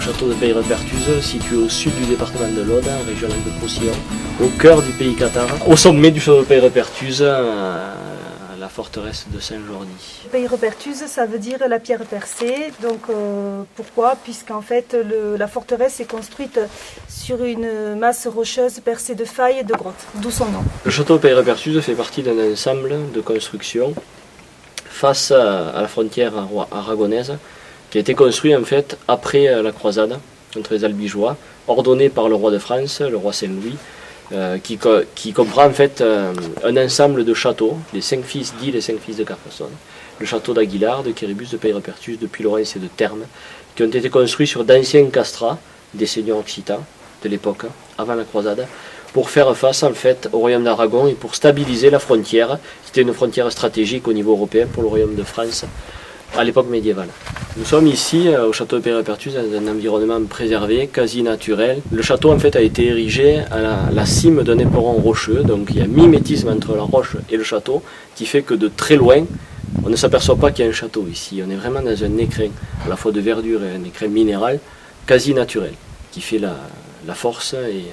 château de Peillerepertuze, situé au sud du département de l'Aude, en région Languedoc-Roussillon, au cœur du pays catalan. Au sommet du château de Peillerepertuze, la forteresse de Saint-Jordi. Peillerepertuze, ça veut dire la pierre percée. Donc pourquoi? Puisqu'en fait la forteresse est construite sur une masse rocheuse percée de failles et de grottes, d'où son nom. Le château de Peillerepertuze fait partie d'un ensemble de constructions face à la frontière aragonaise, qui a été construit en fait après la croisade contre les Albigeois, ordonné par le roi de France, le roi Saint-Louis, qui comprend en fait un ensemble de châteaux, les 5 fils dits les 5 fils de Carcassonne, le château d'Aguilar, de Quéribus, de Peillerepertuze, de Puylaurens et de Termes, qui ont été construits sur d'anciens castrats des seigneurs occitans de l'époque, avant la croisade, pour faire face en fait au royaume d'Aragon et pour stabiliser la frontière. C'était une frontière stratégique au niveau européen pour le royaume de France à l'époque médiévale. Nous sommes ici au château de Peillerepertuze dans un environnement préservé, quasi naturel. Le château en fait a été érigé à la cime d'un éperon rocheux, donc il y a mimétisme entre la roche et le château, qui fait que de très loin, on ne s'aperçoit pas qu'il y a un château ici. On est vraiment dans un écrin, à la fois de verdure et un écrin minéral, quasi naturel, qui fait la force et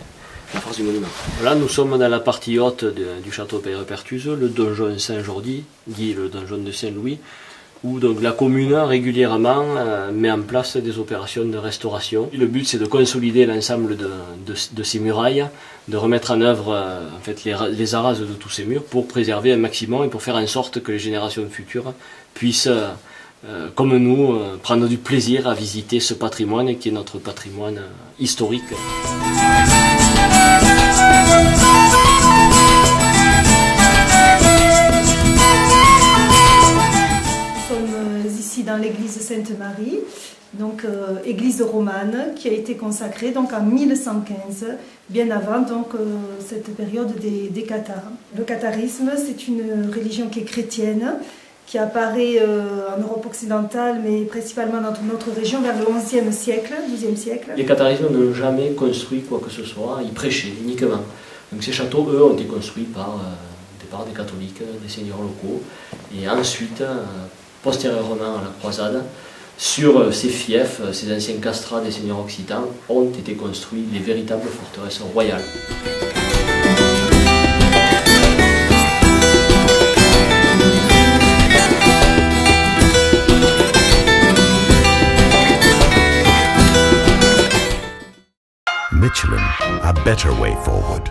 la force du monument. Là, nous sommes dans la partie haute du château de Peillerepertuze, le donjon Saint-Jordi, dit le donjon de Saint-Louis, où donc la commune régulièrement met en place des opérations de restauration. Le but, c'est de consolider l'ensemble de ces murailles, de remettre en œuvre en fait, les arases de tous ces murs pour préserver un maximum et pour faire en sorte que les générations futures puissent, comme nous, prendre du plaisir à visiter ce patrimoine qui est notre patrimoine historique. Dans l'église Sainte-Marie, donc église romane qui a été consacrée donc en 1115, bien avant donc cette période des cathares. Le catharisme, c'est une religion qui est chrétienne, qui apparaît en Europe occidentale, mais principalement dans notre région vers le XIe siècle, XIIe siècle. Les catharismes n'ont jamais construit quoi que ce soit, ils prêchaient uniquement. Donc ces châteaux, eux, ont été construits par des catholiques, des seigneurs locaux, et ensuite, postérieurement à la croisade, sur ces fiefs, ces anciens castrats des seigneurs occitans, ont été construits les véritables forteresses royales. Michelin, a better way forward.